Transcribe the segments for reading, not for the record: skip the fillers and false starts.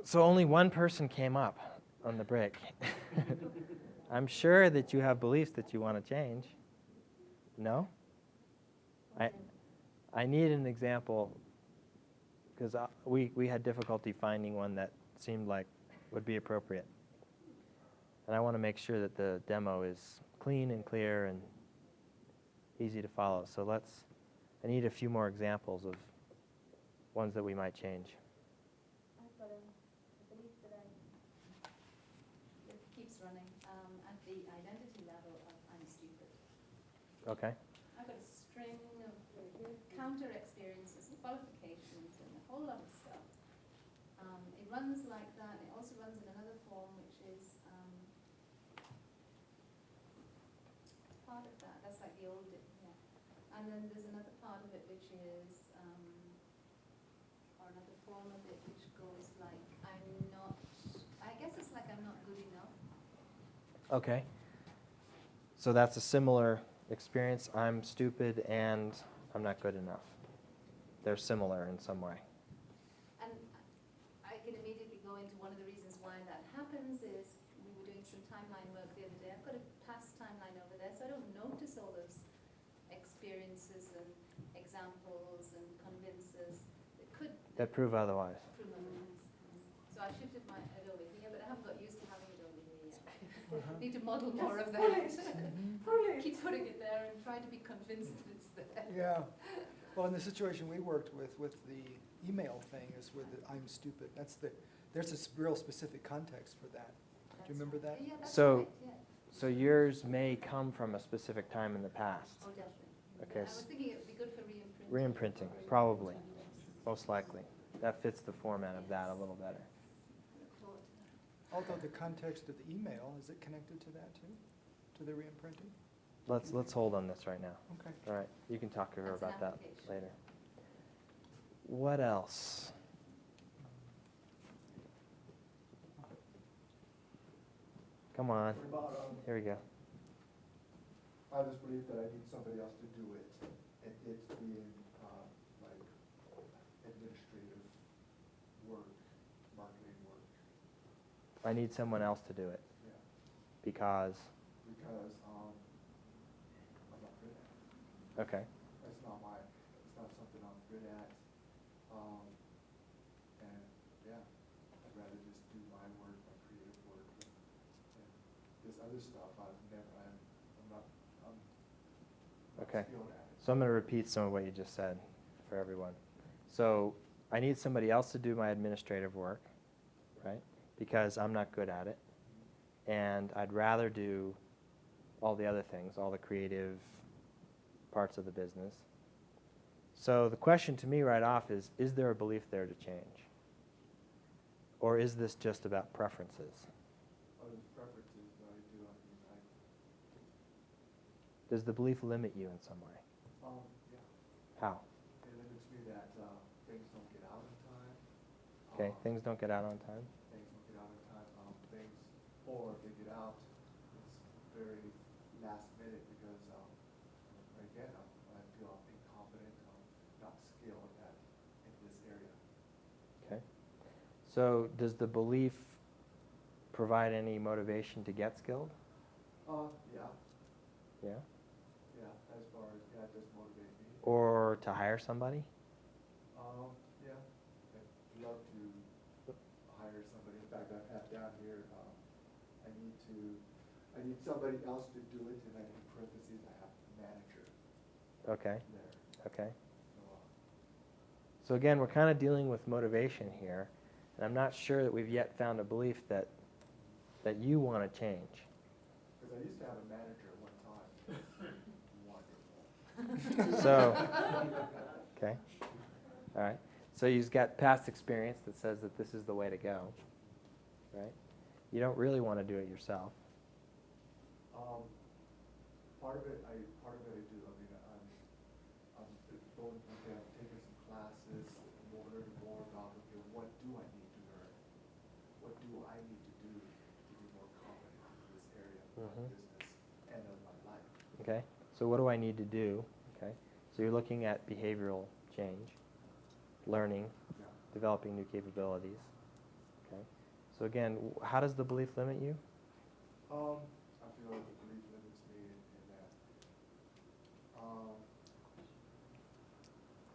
So only one person came up on the break. I'm sure that you have beliefs that you want to change. No? I need an example because we had difficulty finding one that seemed like would be appropriate. And I want to make sure that the demo is clean and clear and easy to follow. So I need a few more examples of ones that we might change. I've got a belief that it keeps running at the identity level of I'm stupid. Okay. I've got a string of counter experiences and qualifications and a whole lot of stuff. It runs like that. It also runs in another form, which is part of that. That's like the old, yeah. And then there's another part of it which is, or another form of it which goes like, I guess it's like I'm not good enough. Okay. So that's a similar experience. I'm stupid and I'm not good enough. They're similar in some way. And I can immediately go into one of the reasons why that happens is we were doing some timeline work the other day. I've got a past timeline over there, so I don't notice all those experiences and examples and convinces that prove otherwise. Prove otherwise. So I shifted it over here, but I haven't got used to having it over here yet. Need to model more of that. Keep putting it there and try to be convinced that it's there. Yeah. Well, in the situation we worked with the email thing is with the I'm stupid. There's a real specific context for that. Do you remember that? Yeah, that's So, right, yeah. so yours may come from a specific time in the past. Oh, definitely. Okay. I was thinking it would be good for re-imprinting. Re-imprinting, probably, most likely. That fits the format of that a little better. Although the context of the email, is it connected to that too? To the re-imprinting? Let's hold on this right now. Okay. All right, you can talk to her That's an about that application. later. What else? Come on. What about, Here we go. I have this belief that I need somebody else to do it, and it's being like administrative work, marketing work. I need someone else to do it Yeah, because, because I'm not good at it. okay. It's not something I'm good at. And yeah, I'd rather just do my work, my creative work, and this other stuff I'm Okay. skilled at it. So I'm going to repeat some of what you just said for everyone. So I need somebody else to do my administrative work, right? Because I'm not good at it. And I'd rather do all the other things, all the creative parts of the business. So the question to me right off is there a belief there to change? Or is this just about preferences? Other preferences that I do, Does the belief limit you in some way? yeah. How? It limits me that things don't get out on time. Okay, things don't get out on time. Things don't get out on time. Or if they get out, it's very last minute because, again, I feel I'm incompetent, not skilled in this area. Okay. So does the belief provide any motivation to get skilled? Yeah, Yeah. as far as, it does motivate me. Or to hire somebody? Yeah, I'd love to hire somebody. In fact, I have down here, I need somebody else to do it, and in parentheses, I have manager Okay. there. Okay. So, So again, we're kind of dealing with motivation here, and I'm not sure that we've yet found a belief that you want to change. because I used to have a manager at one time. Wonderful. So, okay. All right. So you've got past experience that says that this is the way to go, right? You don't really want to do it yourself. Part of it I do. I mean, I'm going, okay, I'm taking some classes, learning more about, okay, what do I need to learn? What do I need to do to be more confident in this area of my business and of my life? Okay. So what do I need to do? Okay. So you're looking at behavioral change, learning, Yeah. developing new capabilities. Okay. Okay. So again, how does the belief limit you? I feel like the belief limits me in that,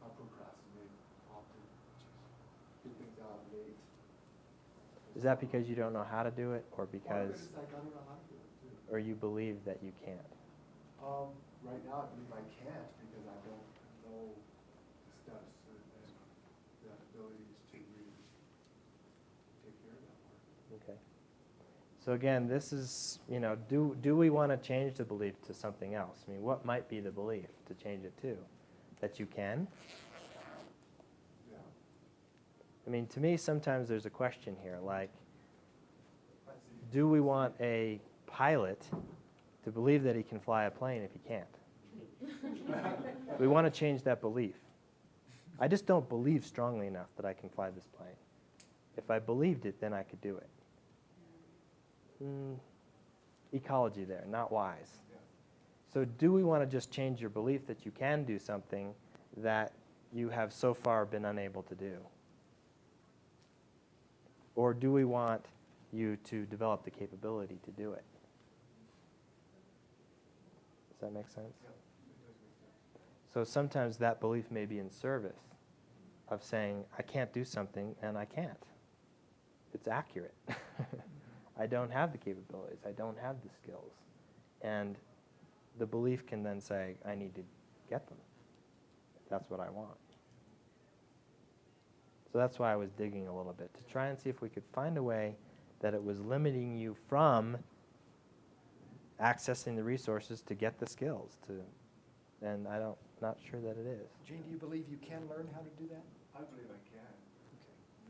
I procrastinate often, get things out late. Is that because you don't know how to do it, or Part of it because, is like I don't know how to do it too. or you believe that you can't? Right now, I believe I can't because I don't know the steps and the abilities to really take care of that work. Okay. So again, this is, do we want to change the belief to something else? I mean, what might be the belief to change it to? That you can? Yeah. I mean, to me, sometimes there's a question here, like, I see. do we want a pilot to believe that he can fly a plane if he can't? We want to change that belief. I just don't believe strongly enough that I can fly this plane. If I believed it, then I could do it. Ecology there, not wise. Yeah. So do we want to just change your belief that you can do something that you have so far been unable to do? Or do we want you to develop the capability to do it? Does that make sense? Yeah, it does make sense. So sometimes that belief may be in service of saying, I can't do something, and I can't. It's accurate. I don't have the capabilities. I don't have the skills. And the belief can then say, I need to get them. That's what I want. So that's why I was digging a little bit, to try and see if we could find a way that it was limiting you from accessing the resources to get the skills. And not sure that it is. Gene, do you believe you can learn how to do that? I believe I can.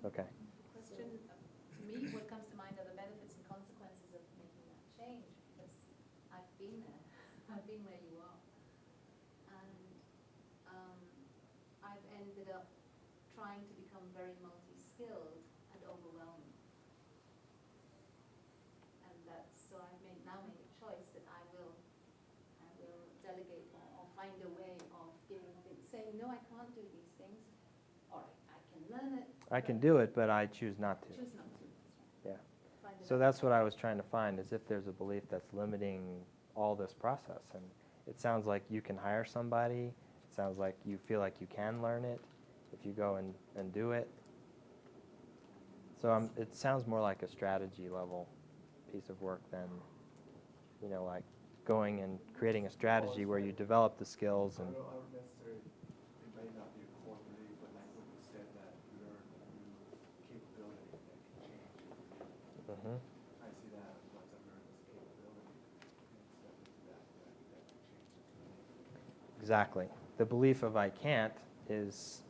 Okay. Question, to me, what comes to mind are the benefits and consequences of making that change, because I've been there, I've been where you are. And I've ended up trying to become very multi-skilled and overwhelmed. And so I've now made a choice that I will delegate or find a way of giving things, saying, no, I can't do these things, or I can learn it. I can do it, but I choose not to. Choose not to. Yeah. Find it So out. that's what I was trying to find, is if there's a belief that's limiting all this process. And it sounds like you can hire somebody. It sounds like you feel like you can learn it if you go and do it. So it sounds more like a strategy level piece of work than, like going and creating a strategy where you develop the skills. I And don't necessarily, it may not be a core belief, but like what you said, that learn a new capability that can change. Mhm. I see that once I learn this capability and step into that can change it. Exactly. The belief of I can't is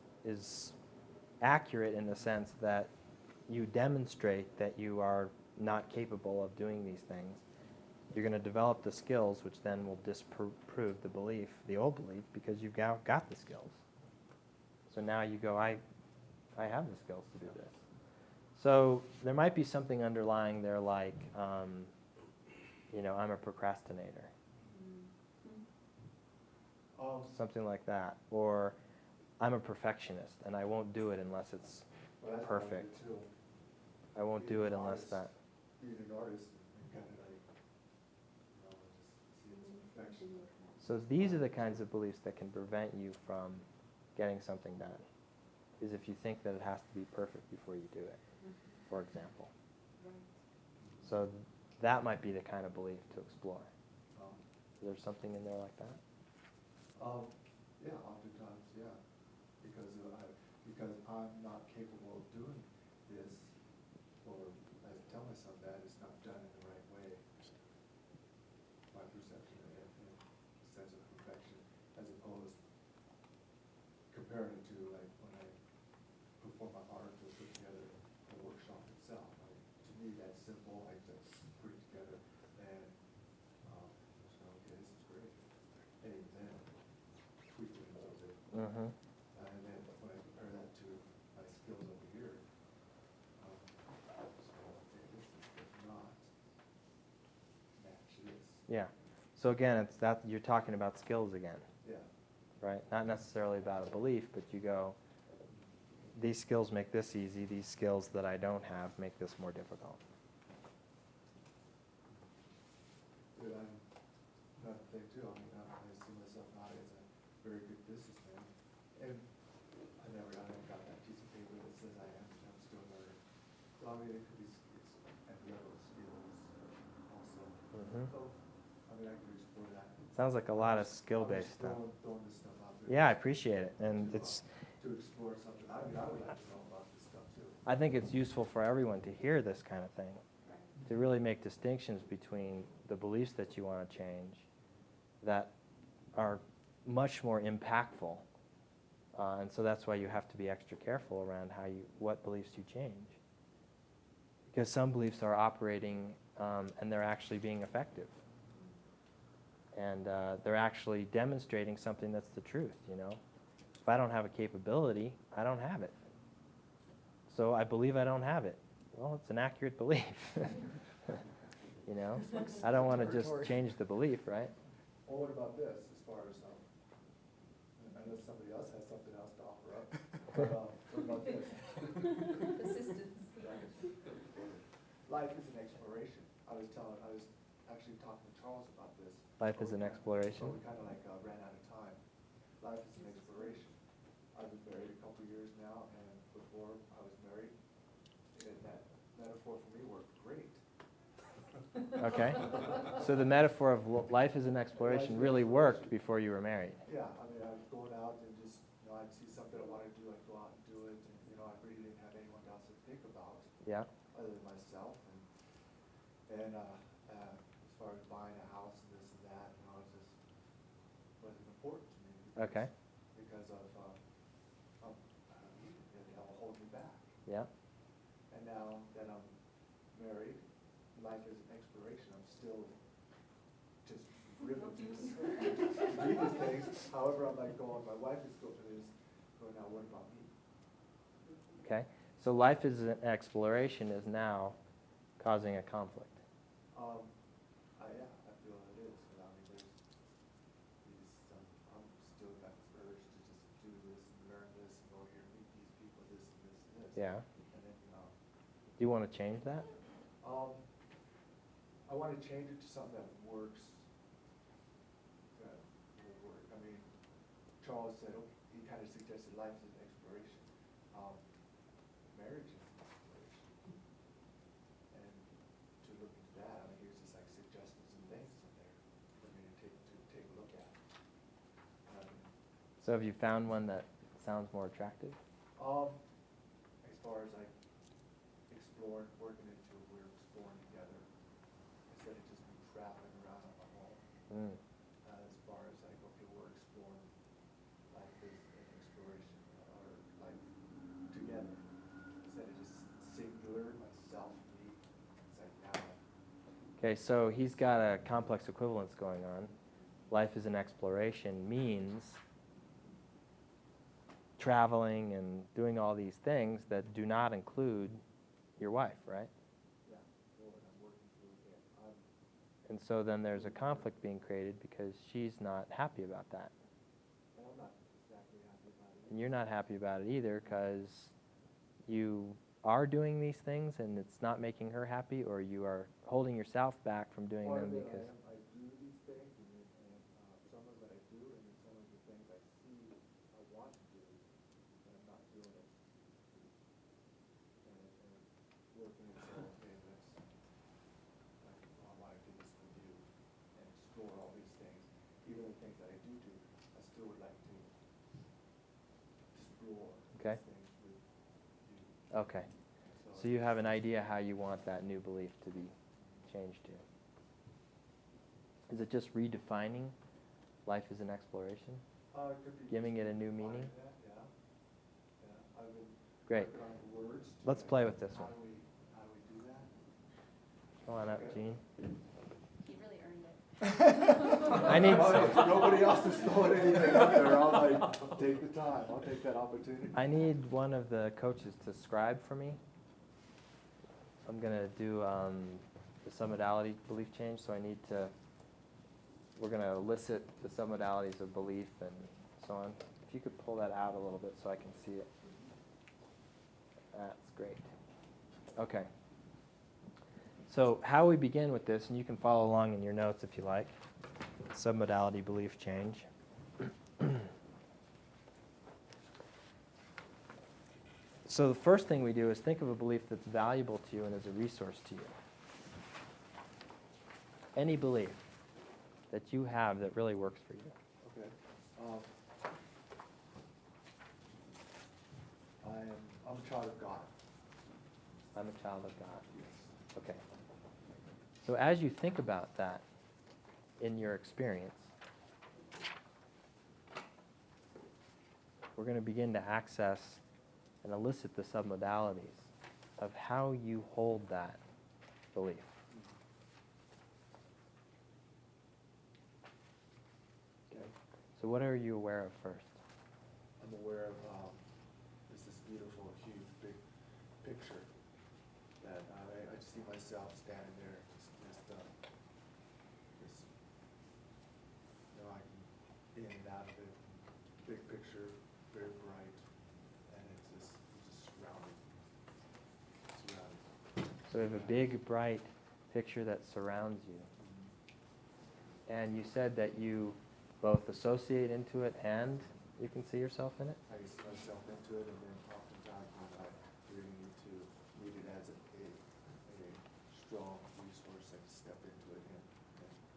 accurate in the sense that you demonstrate that you are not capable of doing these things. You're going to develop the skills, which then will disprove the belief, the old belief, because you've got the skills. So now you go, I have the skills to do this. So there might be something underlying there like, I'm a procrastinator. Something like that. Or I'm a perfectionist, and I won't do it unless it's Well, that's part of it perfect. too. I won't do it unless that. Being an artist, and kind of like, just see it as perfection. So these are the kinds of beliefs that can prevent you from getting something done, is if you think that it has to be perfect before you do it, for example. So that might be the kind of belief to explore. Is there something in there like that? Yeah, oftentimes, yeah, because I'm not capable of doing this, or I tell myself that it's not done in the right way. My perception and sense of perfection, as opposed comparing it to like when I perform my art or put together a workshop itself. Like, to me, that's simple. I just put it together and just go, okay, this is great. And then tweak it a little bit. Mm-hmm. And then when I compare that to my skills over here, just go, okay, this does not match this. Yeah. So again, it's that you're talking about skills again, Yeah. right? Not necessarily about a belief, but you go, these skills make this easy, these skills that I don't have make this more difficult. Dude, I'm another thing too. I mean, I see myself not as a very good businessman, and I never got that piece of paper that says I am. I'm still learning. So I mean, it could be entry-level skills also. Mhm. So I mean, I could explore that. Sounds like a lot of I'm just skill-based stuff. Throwing this stuff out there. Yeah, I appreciate it, and to, it's. to explore something. I mean, I would like to know about this stuff too. I think it's useful for everyone to hear this kind of thing, Right. to really make distinctions between the beliefs that you want to change that are much more impactful. And so that's why you have to be extra careful around what beliefs you change. Because some beliefs are operating and they're actually being effective. And they're actually demonstrating something that's the truth, you know. If I don't have a capability, I don't have it. So I believe I don't have it. Well, it's an accurate belief. You know, I don't want to just change the belief, right? Well, what about this, as far as, unless somebody else has something else to offer up, but, what about this? Persistence. Life is an exploration. I was actually talking to Charles about this. Life is an exploration. So we kind of like ran out of time. Life is an exploration. I've been married a couple years now, and before I was married, that metaphor for me worked great. Okay. So the metaphor of life as an exploration really worked before you were married. Yeah, I mean, I was going out and just, I'd see something I wanted to do, I'd go out and do it, and, I really didn't have anyone else to think about Yeah. other than myself, and as far as buying a house and this and that, it just wasn't important to me. Okay. Because of, it hold me back. Yeah. And now that I'm married, life is an exploration. I'm still just riveted to read these things. However, I'm like going, my wife is going now, what about me? Okay. So life as an exploration is now causing a conflict. Yeah, I feel it is. I mean, there's these, I'm still got this urge to just do this and learn this and go here and meet these people, this and this and this. Yeah. And then, Do you want to change that? I want to change it to something that works. That will work. I mean, Charles said, he kind of suggested life is an exploration. Marriage is an exploration. And to look into that, I mean, here's just like suggestions and things in there for me to take a look at. So have you found one that sounds more attractive? As far as like exploring, working into it, we're exploring together instead of just me traveling around on my own. As far as like, okay, we're exploring life is an exploration, or like together instead of just singular, myself, me. It's like now. Okay, so he's got a complex equivalence going on. Life is an exploration means traveling and doing all these things that do not include your wife, right? Yeah, well, I'm working through it. And so then there's a conflict being created because she's not happy about that. And I'm not exactly happy about it. And you're not happy about it either because you are doing these things and it's not making her happy, or you are holding yourself back from doing Part them of it, because... I do these things, and some of it I do, and then some of the things I see I want to do, and I'm not doing it. And working it so, okay, that's, like, I want to do this with you, and explore all these things. Even the things that I do, I still would like to explore Okay. these things with you. Okay. So you have an idea how you want that new belief to be changed to. Is it just redefining life as an exploration? It could be Giving just it a new defining meaning? that, yeah. Yeah, I've been Great. working on words to Let's like, play with this how one. do we do that? Come on up, Gene. He really earned it. I need If some. nobody else is throwing anything up there, I'll like, take the time, I'll take that opportunity. I need one of the coaches to scribe for me. I'm going to do the submodality belief change, so we're going to elicit the submodalities of belief and so on. If you could pull that out a little bit so I can see it. That's great. Okay. So how we begin with this, and you can follow along in your notes if you like, submodality belief change. So the first thing we do is think of a belief that's valuable to you and is a resource to you. Any belief that you have that really works for you. Okay. I'm a child of God. I'm a child of God. Yes. Okay. So as you think about that in your experience, we're going to begin to access and elicit the submodalities of how you hold that belief. Okay. So what are you aware of first? I'm aware of this beautiful, huge, big picture that I just see myself standing there, I can in and out of it. Big picture, very bright, and it's just surrounded. So we have a big, bright picture that surrounds you. And you said that you both associate into it and you can see yourself in it? I can see myself into it, and then oftentimes when I really need it as a strong resource, I can step into it. And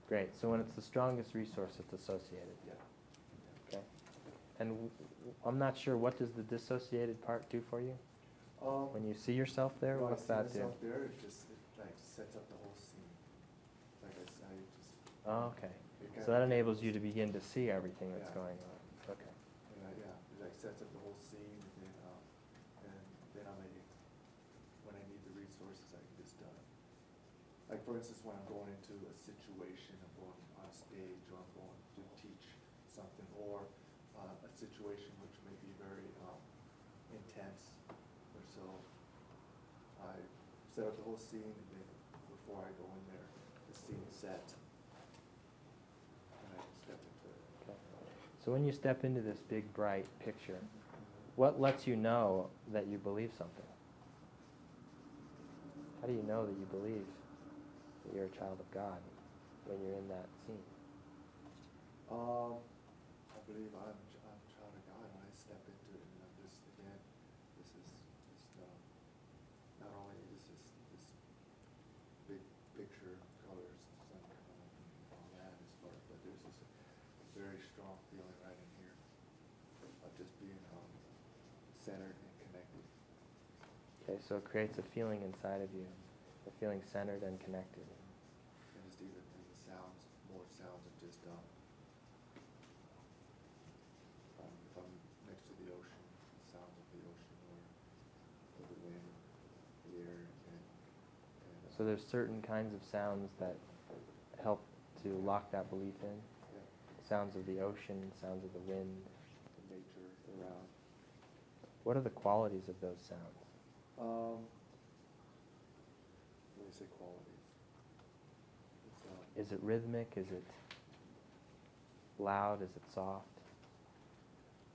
Great. So when it's the strongest resource, it's associated. yeah. Okay. And I'm not sure, what does the dissociated part do for you? When you see yourself there, when what's I that see do? myself there, it like sets up the whole scene. Like I said, it just. Oh, okay. It So that kinda enables you gives- to begin to see everything that's Yeah. going on. Okay. Yeah, it like sets up the whole scene, and then when I need the resources, I can just, like for instance, when I'm going into a situation, I'm going on stage, or I'm going to teach something, or a situation which may be very intense, or so, I set up the whole scene, and then before I go in there, the scene's set, and I can step into it. Okay. So when you step into this big, bright picture, what lets you know that you believe something? How do you know that you believe that you're a child of God when you're in that scene? I believe I'm a child of God when I step into it, and I'm just, again, this is not only this big picture, colors, sun coming up and all that as far, but there's this very strong feeling right in here of just being centered and connected. Okay, so it creates a feeling inside of you, a feeling centered and connected. And just even in the sounds, more sounds of just if I'm next to the ocean, sounds of the ocean, or the wind, the air, and So there's certain kinds of sounds that help to lock that belief in. yeah, Sounds of the ocean, sounds of the wind. the nature around. What are the qualities of those sounds? When you say qualities, it's Is it rhythmic? Is it loud? Is it soft?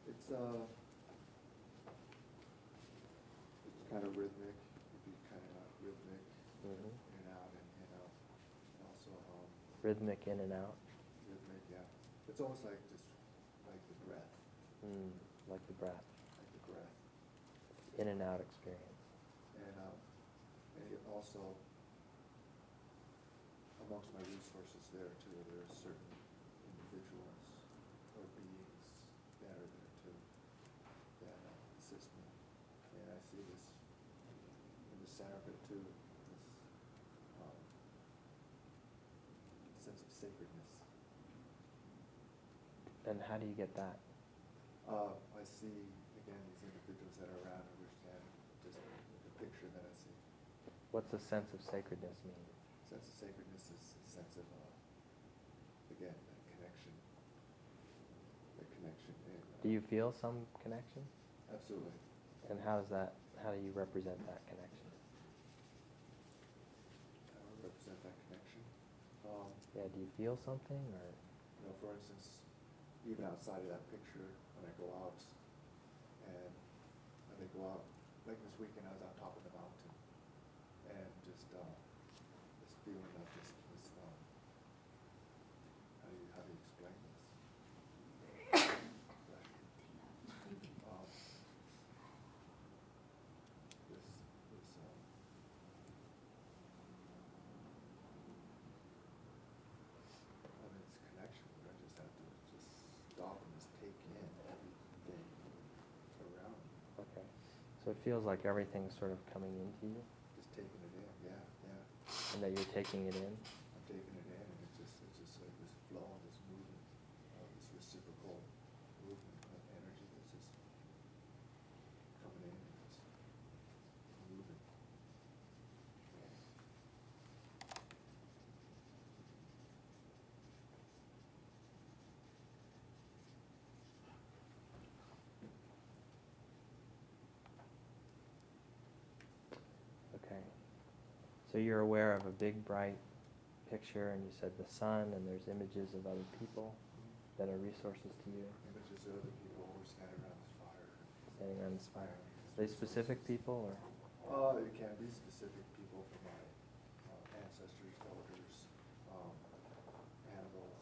it's kind of rhythmic. It'd be kind of rhythmic, Mm-hmm. in and out, and also Rhythmic in and out? rhythmic. Yeah, it's almost like just like the breath, Like the breath. like the breath. In and out experience. And it also, amongst my resources there too, there are certain individuals or beings that are there too, that assist me. And I see this in the center of it too, this sense of sacredness. And how do you get that? I see, again, these individuals that are around, understand just the picture that I see. What's a sense of sacredness mean? Sense of sacredness is a sense of, again, that connection. That connection. And, Do you feel some connection? Absolutely. And how do you represent that connection? I would represent that connection. Yeah, do you feel something or? For instance, even outside of that picture, when I go out, and when I go out like this weekend, I was on top of the mountain, and just, this feeling of just, this, how do you explain this? Um, it's connection, where I just have to just stop and just take in everything around me. Okay. So it feels like everything's sort of coming into you, Just taking it in, yeah. and that you're taking it in. I'm taking it in, and it's just like this flow, this movement, this reciprocal movement of energy that's just coming in and just moving. Okay. So you're aware of a big, bright picture, and you said the sun, and there's images of other people that are resources to you, Images of other people who are standing around this fire. standing around this fire. Are they specific people, or? It can be specific people from my ancestors, elders, animals,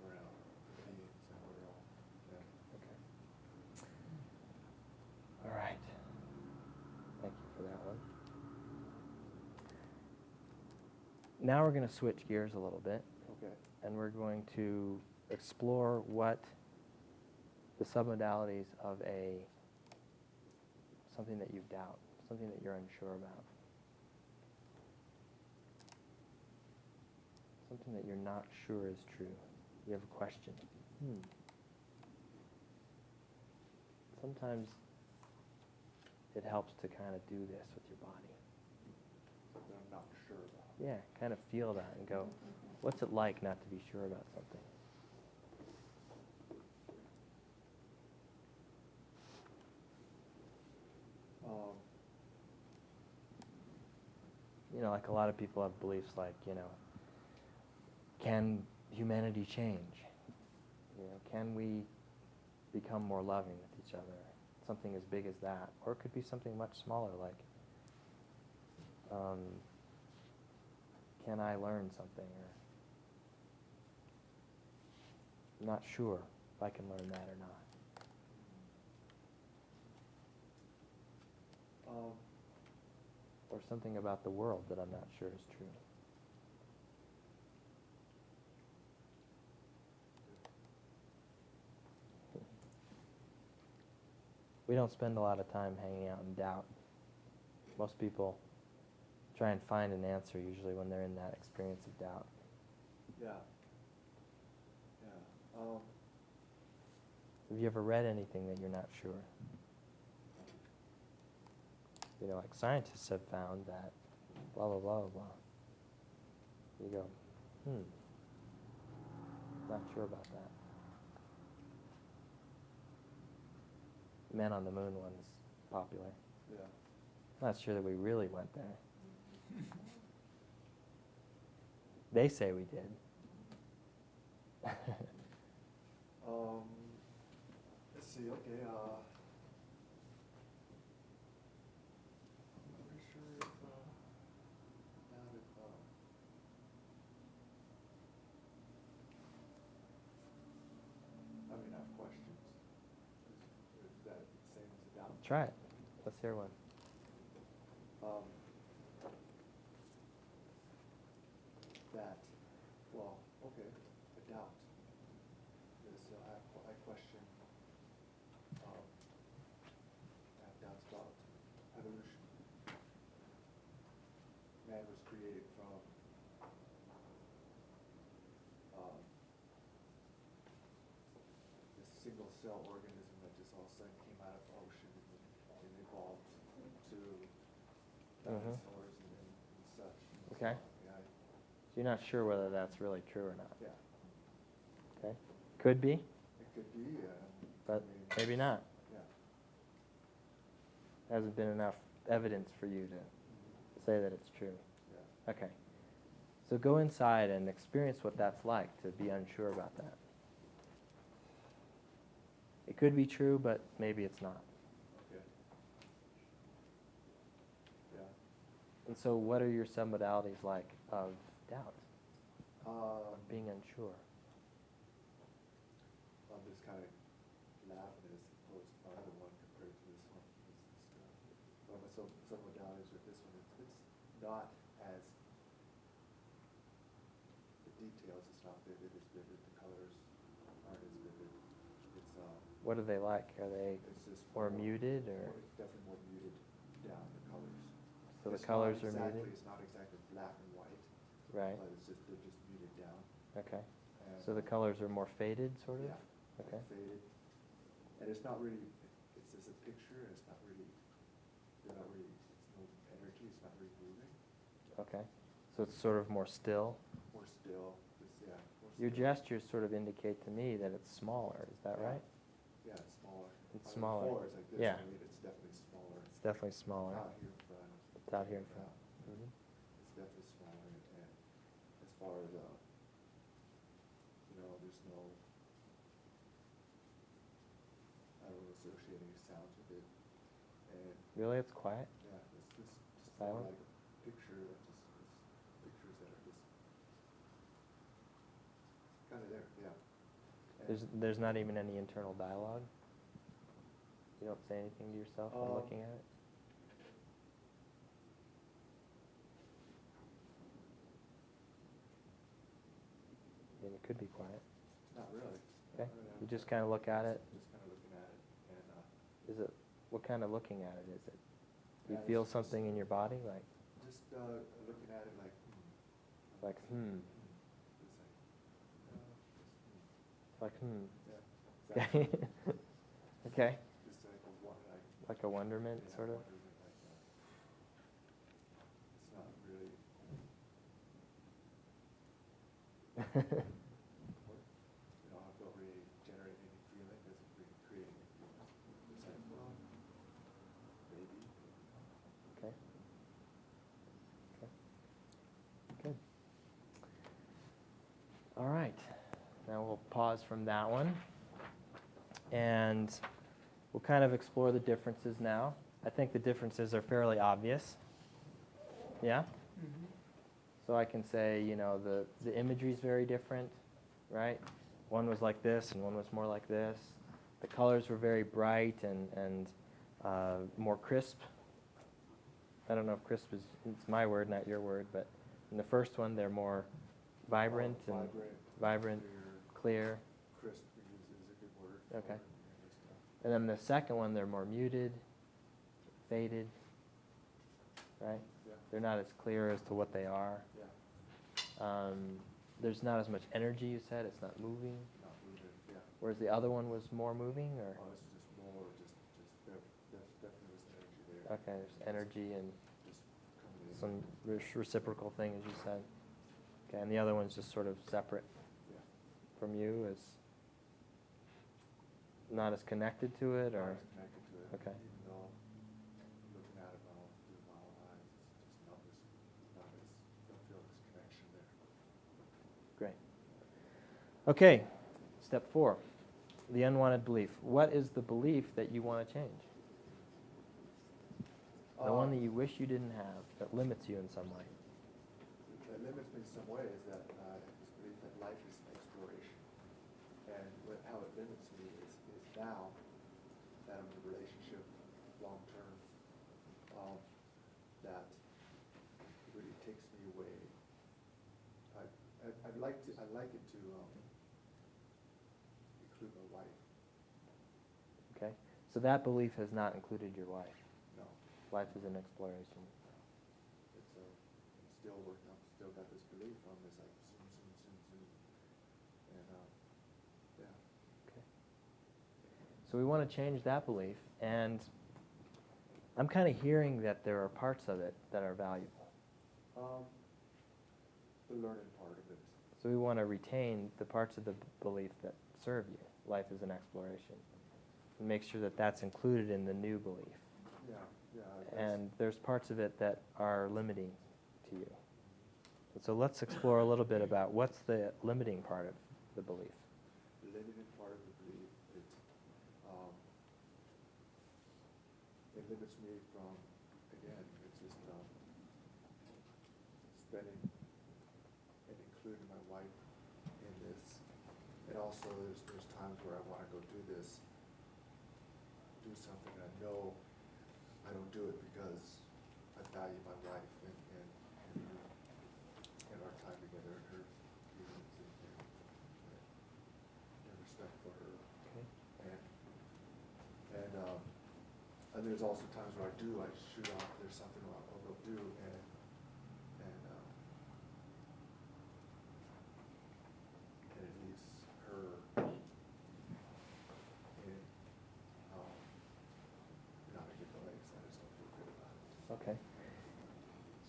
around beings, and we're all, yeah. Okay. All right. Thank you for that one. Now we're going to switch gears a little bit, Okay. and we're going to explore what the submodalities of something that you doubt, something that you're unsure about, something that you're not sure is true. You have a question. Sometimes it helps to kind of do this with your body. Something I'm not sure about. Yeah, kind of feel that and go, what's it like not to be sure about something? You know, like a lot of people have beliefs like, can humanity change? Can we become more loving with each other? Something as big as that. Or it could be something much smaller like, can I learn something? Or I'm not sure if I can learn that or not. Or something about the world that I'm not sure is true. We don't spend a lot of time hanging out in doubt. Most people try and find an answer usually when they're in that experience of doubt. Yeah. Have you ever read anything that you're not sure? Like scientists have found that blah, blah, blah, blah. You go, not sure about that. Man on the Moon one's popular. Yeah. Not sure that we really went there. They say we did. Let's see, okay, I'm not really sure if, now that, I mean, I have questions. Is that the same as a doubt? Try it. Let's hear one. That, well, okay, a doubt is, I question, I have doubts about evolution. Man was created from, this single cell organism that just all of a sudden came out of the ocean and evolved to dinosaurs and such. Okay. Yeah, So you're not sure whether that's really true or not. yeah. Okay. Could be, It could be, but I mean, maybe not. yeah. Hasn't been enough evidence for you to say that it's true. Yeah. Okay. So go inside and experience what that's like to be unsure about that. It could be true, but maybe it's not. Okay. And so what are your submodalities like of doubt, Um, being unsure? I'm just kind of laughing as opposed to my other one compared to this one. One of my submodalities with this one, it's not as, the details, it's not vivid, as vivid, the colors aren't as vivid. It's, What are they like? Are they it's just more muted or? It's definitely more muted down, the colors. So the It's colors not are muted? It's not exactly black and white. Right. But it's just, they're just muted down. Okay. And, So the colors are more faded, sort of? Yeah. Okay. Faded. And it's not really, it's just a picture, and it's not really, they're not really, it's no energy, it's not really moving. Okay. So it's sort of more still? More still, just, yeah. More Your still. gestures sort of indicate to me that it's smaller. Is that Yeah. right? Yeah, it's smaller. It's On the smaller. floor, it's like this, Yeah. I mean, it's definitely smaller. It's definitely smaller. Out here in front. It's out here in front. Yeah. Mhm. It's definitely smaller, and as far as, there's no, I don't associate any sounds with it, and, Really? It's quiet? yeah, it's just more Silent? like a picture, it's pictures that are just kind of there, yeah. And, There's not even any internal dialogue? You don't say anything to yourself when looking at it? I mean, it could be quiet. Not really. Okay. Not really. You just kind of look at it? Just kind of looking at it, and, Is it, what kind of looking at it is it? Do you Yeah, feel it's something in your body, like, just, looking at it like, like, hmm, Just like, like, hmm? yeah, Okay. exactly. Okay. Just like a Like a wonderment, yeah, sort of? wonderment, like that. It's not really, I don't really generate any feeling, doesn't really create any feeling. It's like, well, maybe. Okay. Okay. Good. All right. Now we'll pause from that one. And we'll kind of explore the differences now. I think the differences are fairly obvious. Yeah? Mhm. So I can say, the imagery is very different, right? One was like this and one was more like this. The colors were very bright and more crisp. I don't know if crisp is it's my word, not your word, but in the first one they're more vibrant and vibrant, clear. Crisp, we use is a good word. for Okay. it, and just, And then the second one they're more muted, faded, right? Yeah, They're not as clear as to what they are. yeah, There's not as much energy, you said. It's not moving. not moving, yeah. Whereas the other one was more moving, or? Oh, this is just more, there's definitely was energy there. Okay, there's energy and Just coming in. some reciprocal thing, as you said. Okay, and the other one's just sort of separate Yeah. from you, as not as connected to it, Not or? as connected to it. Okay. Even though looking at it through my own eyes, it's just don't feel this connection there. Great. Okay, step 4, the unwanted belief. What is the belief that you want to change? The one that you wish you didn't have, that limits you in some way. That limits me in some way is that this belief that life is exploration. And how it limits me is now that I'm in a relationship long term, that really takes me away. I'd like it to include my wife. Okay, so that belief has not included your wife. No, Life is an exploration. it's I'm still working. I've still got this belief on this like soon, and yeah. Okay. So we want to change that belief, and I'm kind of hearing that there are parts of it that are valuable. The learning part of it. So we want to retain the parts of the belief that serve you. Life is an exploration. And make sure that that's included in the new belief. Yeah, yeah. And there's parts of it that are limiting to you. And so let's explore a little bit about what's the limiting part of the belief. The limited part of the belief, it limits me from, again, it's just, I also, there's times where I wanna go do something, and I know I don't do it because I value my wife and our time together, and her feelings and respect for her. Okay. And there's also times where I shoot off, there's something I'll go do, and it leaves her in, not a good place. I just don't feel good about it. Okay.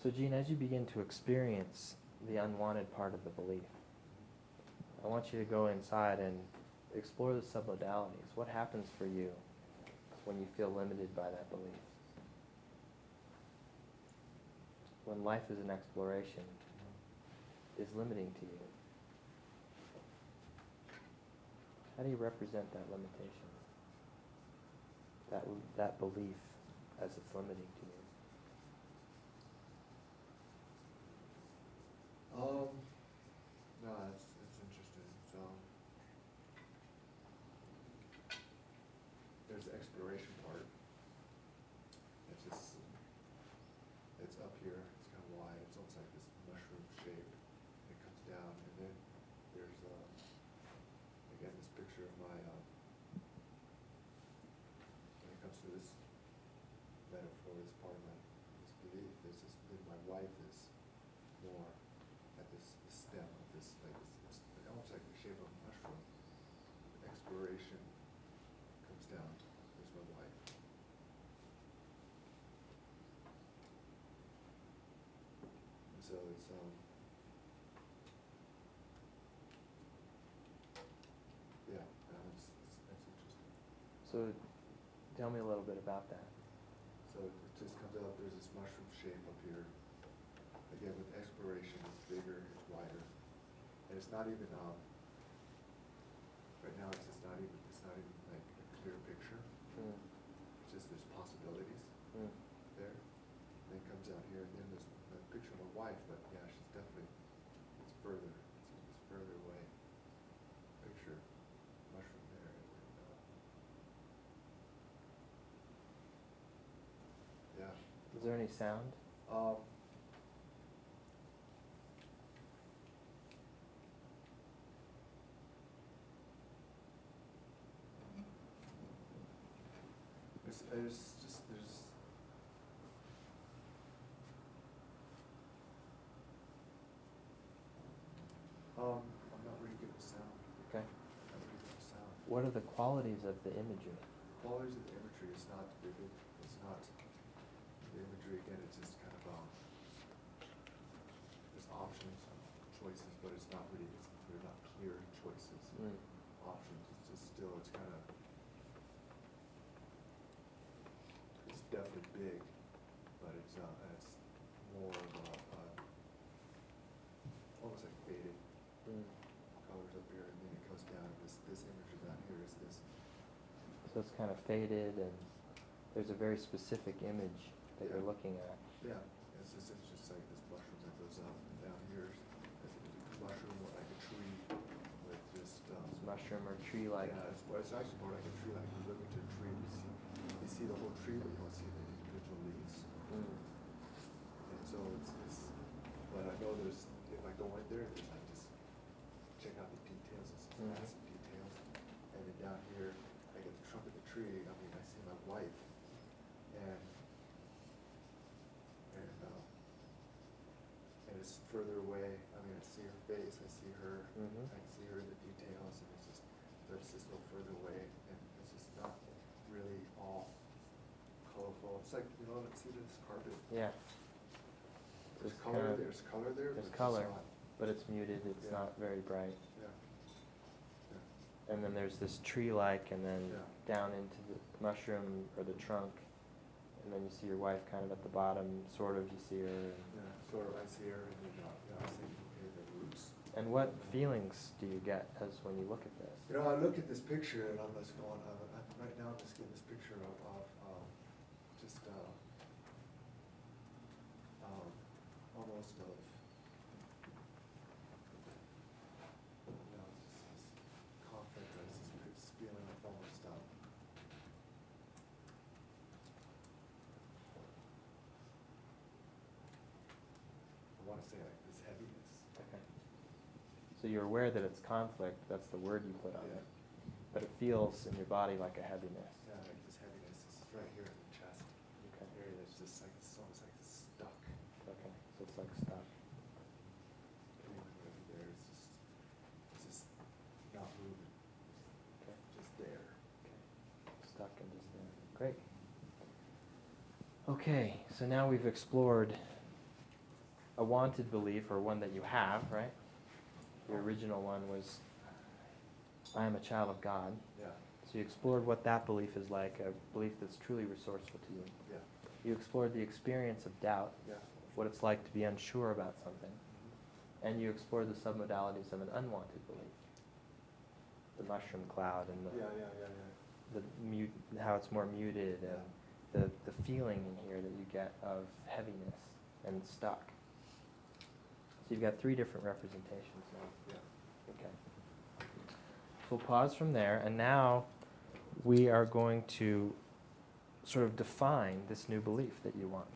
So Gene, as you begin to experience the unwanted part of the belief, I want you to go inside and explore the submodalities. What happens for you when you feel limited by that belief? When life is an exploration, is limiting to you? How do you represent that limitation? That belief as it's limiting to you? No, that's interesting. So, there's the exploration part. It's up here, it's kind of wide, it's almost like this mushroom shape. It comes down, and then there's, again, this picture of my, when it comes to this metaphor, this part of this belief, that my wife is more at this stem of this, like this, almost like the shape of a mushroom. Exploration comes down, there's my wife. And so it's, yeah, that's interesting. So tell me a little bit about that. So it just comes out, there's this mushroom shape up here. Again, with exploration, it's bigger, it's wider. And it's not even, right now it's not even like a clear picture. Mm. It's just there's possibilities there. And then it comes out here, and then there's a picture of my wife, but yeah, she's definitely, it's further away. Picture, mushroom there. Yeah. Is there any sound? I'm not really good with sound. Okay. Not really good with sound. What are the qualities of the imagery? Qualities of the imagery is not vivid. It's not the imagery again. It's just kind of there's options, choices, but it's not really. They're not clear choices, options. It's just still. It's kind of. It's definitely big, but it's more of almost like faded colors up here, and then it goes down. This imagery down here is this. So it's kind of faded, and there's a very specific image that Yeah. you're looking at. Yeah, it's just like this mushroom that goes up and down here. It's a mushroom like a tree with just. It's mushroom or tree-like. Yeah, it's actually more like a tree. Like you look into a tree, you see the whole tree, but you don't see the individual leaves. And so but I know if I go in there, I just check out the details. It's massive details. And then down here, I get the trunk of the tree. I mean, I see my wife, and it's further away. I mean, I see her face. I see her. I can see her in the details, and it's just a little further away, and it's just not really all colorful. It's like, see this carpet. Yeah. There's It's color kind of- there. There's color there. There's but color, it's not. but it's muted. It's Yeah. not very bright. Yeah. Yeah. And then there's this tree-like, and then Yeah. down into the mushroom or the trunk, and then you see your wife kind of at the bottom, sort of. You see her. Yeah, sort of. I see her, and then I see the roots. And what feelings do you get as when you look at this? I look at this picture, and I'm just going. Right now, I'm just getting this picture of just almost of. This want to say like this heaviness. Okay. So you're aware that it's conflict, that's the word you put on Yeah. it. But it feels in your body like a heaviness. Yeah, like this heaviness is right here in the chest. Okay. Area that's just like, it's almost like it's stuck. Okay, so it's like stuck. Everything over there is just not moving, Okay. just there. Okay. Stuck and just there. Great. Okay, so now we've explored a wanted belief, or one that you have, right? The original one was, I am a child of God. Yeah, So you explored what that belief is like, a belief that's truly resourceful to you. yeah, You explored the experience of doubt, yeah. what it's like to be unsure about something. And you explored the submodalities of an unwanted belief. The mushroom cloud and Yeah, yeah, yeah, yeah. how it's more muted, and the feeling in here that you get of heaviness and stuck. So you've got 3 different representations now. Yeah. Okay. So we'll pause from there, and now we are going to sort of define this new belief that you want.